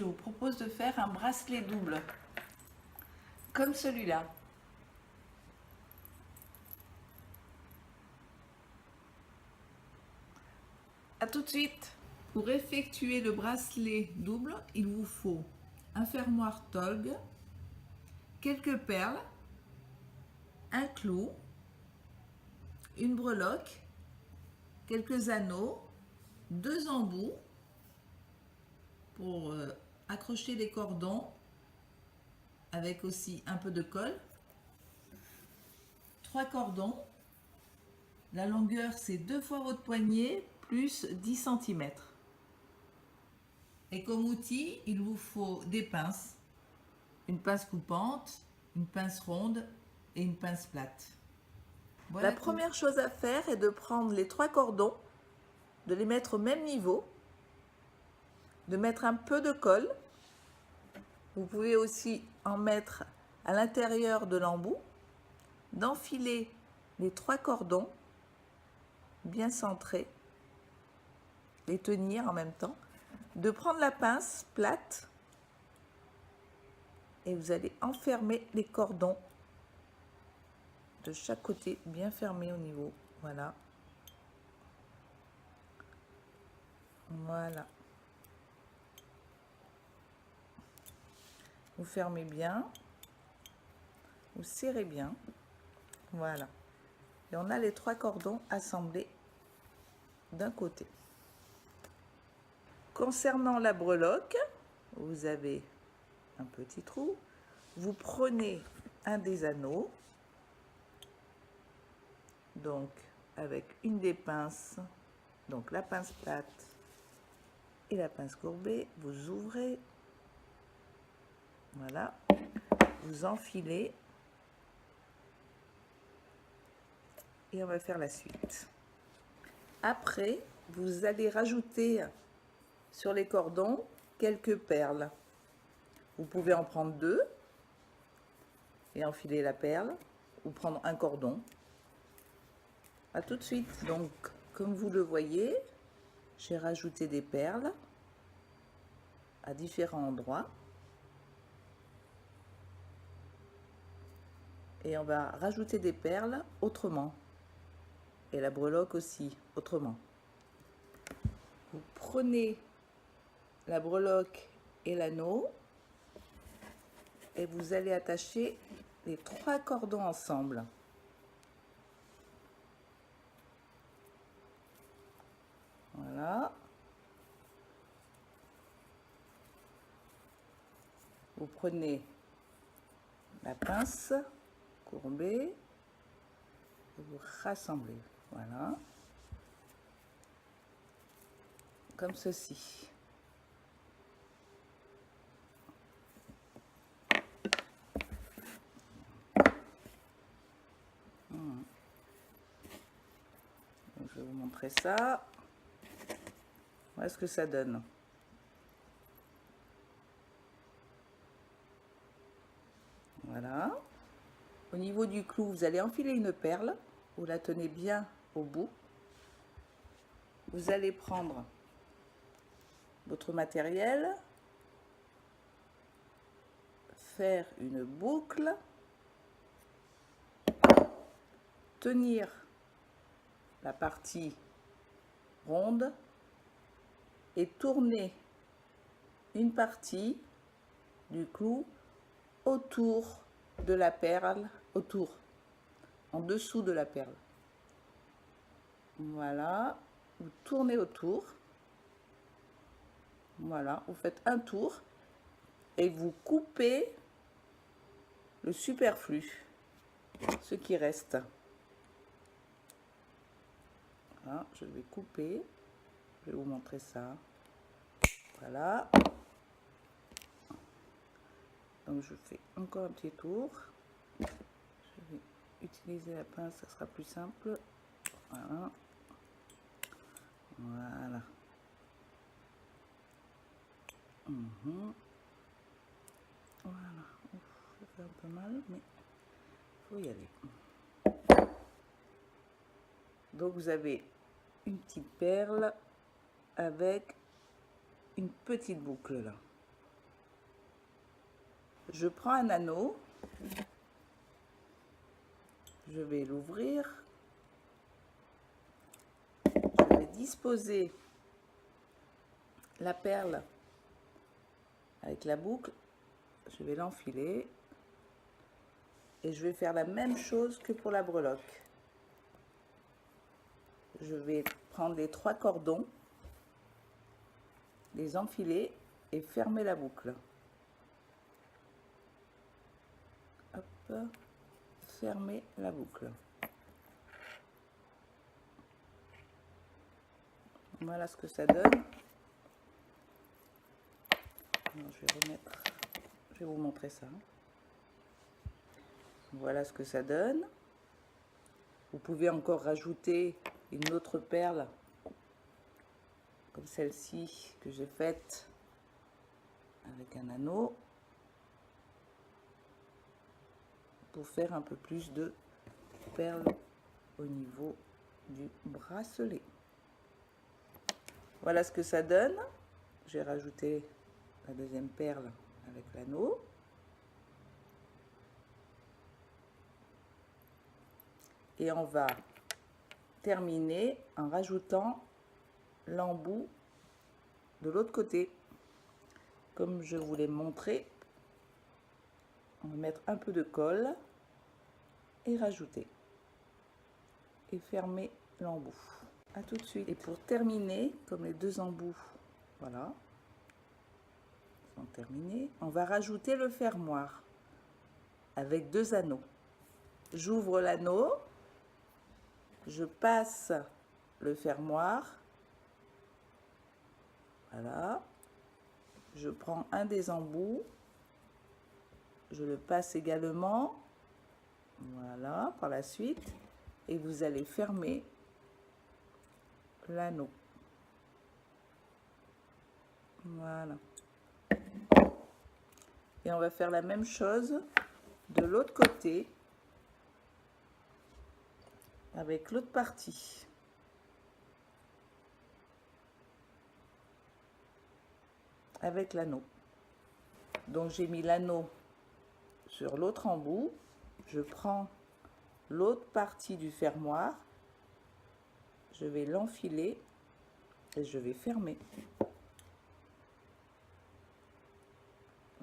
je vous propose de faire un bracelet double, comme celui-là. A tout de suite. Pour effectuer le bracelet double, il vous faut un fermoir tolgue, quelques perles, un clou, une breloque, quelques anneaux, 2 embouts pour accrocher les cordons, avec aussi un peu de colle, 3 cordons, la longueur c'est 2 fois votre poignet plus 10 cm. Et comme outil, il vous faut des pinces, une pince coupante, une pince ronde et une pince plate. Voilà. La première chose à faire est de prendre les 3 cordons, de les mettre au même niveau, de mettre un peu de colle. Vous pouvez aussi en mettre à l'intérieur de l'embout, d'enfiler les 3 cordons bien centrés, les tenir en même temps, de prendre la pince plate et vous allez enfermer les cordons de chaque côté, bien fermés au niveau. Voilà. Voilà. Vous fermez bien, vous serrez bien. Voilà. Et on a les 3 cordons assemblés d'un côté. Concernant la breloque, vous avez un petit trou. Vous prenez un des anneaux, donc avec une des pinces, donc la pince plate et la pince courbée, vous ouvrez, voilà, vous enfilez et on va faire la suite. Après, vous allez rajouter sur les cordons quelques perles. Vous pouvez en prendre 2 et enfiler la perle, ou prendre un cordon. A tout de suite. Donc, comme vous le voyez, j'ai rajouté des perles à différents endroits. Et on va rajouter des perles autrement. Et la breloque aussi, autrement. Vous prenez la breloque et l'anneau et vous allez attacher les 3 cordons ensemble. Voilà. Vous prenez la pince courbée et vous rassemblez. Voilà. Comme ceci. Donc, je vais vous montrer ça. Voilà ce que ça donne. Voilà. Au niveau du clou, vous allez enfiler une perle. Vous la tenez bien au bout. Vous allez prendre votre matériel, faire une boucle, tenir la partie ronde et tourner une partie du clou autour de la perle, en dessous de la perle. Voilà, vous tournez autour. Voilà, vous faites un tour et vous coupez le superflu, ce qui reste. Voilà, je vais couper, je vais vous montrer ça. Voilà. Donc je fais encore un petit tour. Je vais utiliser la pince, ça sera plus simple. Voilà. Voilà. Voilà. Ouf, ça fait un peu mal, mais il faut y aller. Donc vous avez une petite perle avec une petite boucle là. Je prends un anneau, je vais l'ouvrir, je vais disposer la perle avec la boucle, je vais l'enfiler et je vais faire la même chose que pour la breloque. Je vais prendre les 3 cordons, les enfiler et fermer la boucle. Hop, fermer la boucle. Voilà ce que ça donne. Non, je vais vous montrer ça. Voilà ce que ça donne. Vous pouvez encore rajouter une autre perle comme celle-ci que j'ai faite avec un anneau pour faire un peu plus de perles au niveau du bracelet. Voilà ce que ça donne. J'ai rajouté la deuxième perle avec l'anneau. Et on va terminer en rajoutant l'embout de l'autre côté. Comme je vous l'ai montré, on va mettre un peu de colle et rajouter. Et fermer l'embout. À tout de suite. Et pour terminer, comme les 2 embouts, voilà, sont terminés, on va rajouter le fermoir avec 2 anneaux. J'ouvre l'anneau, je passe le fermoir, voilà, je prends un des embouts, je le passe également, voilà, par la suite, et vous allez fermer l'anneau. Voilà. Et on va faire la même chose de l'autre côté avec l'autre partie. Avec l'anneau. Donc j'ai mis l'anneau sur l'autre embout. Je prends l'autre partie du fermoir. Je vais l'enfiler et je vais fermer.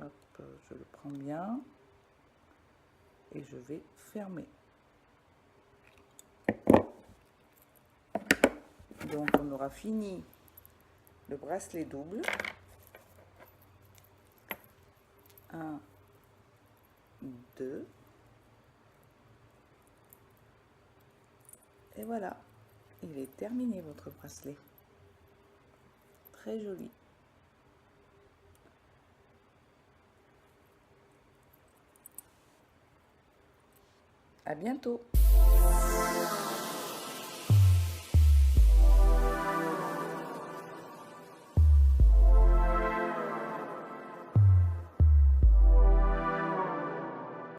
Hop, je le prends bien et je vais fermer. Donc on aura fini le bracelet double. 1, 2 et voilà, il est terminé votre bracelet. Très joli. À bientôt.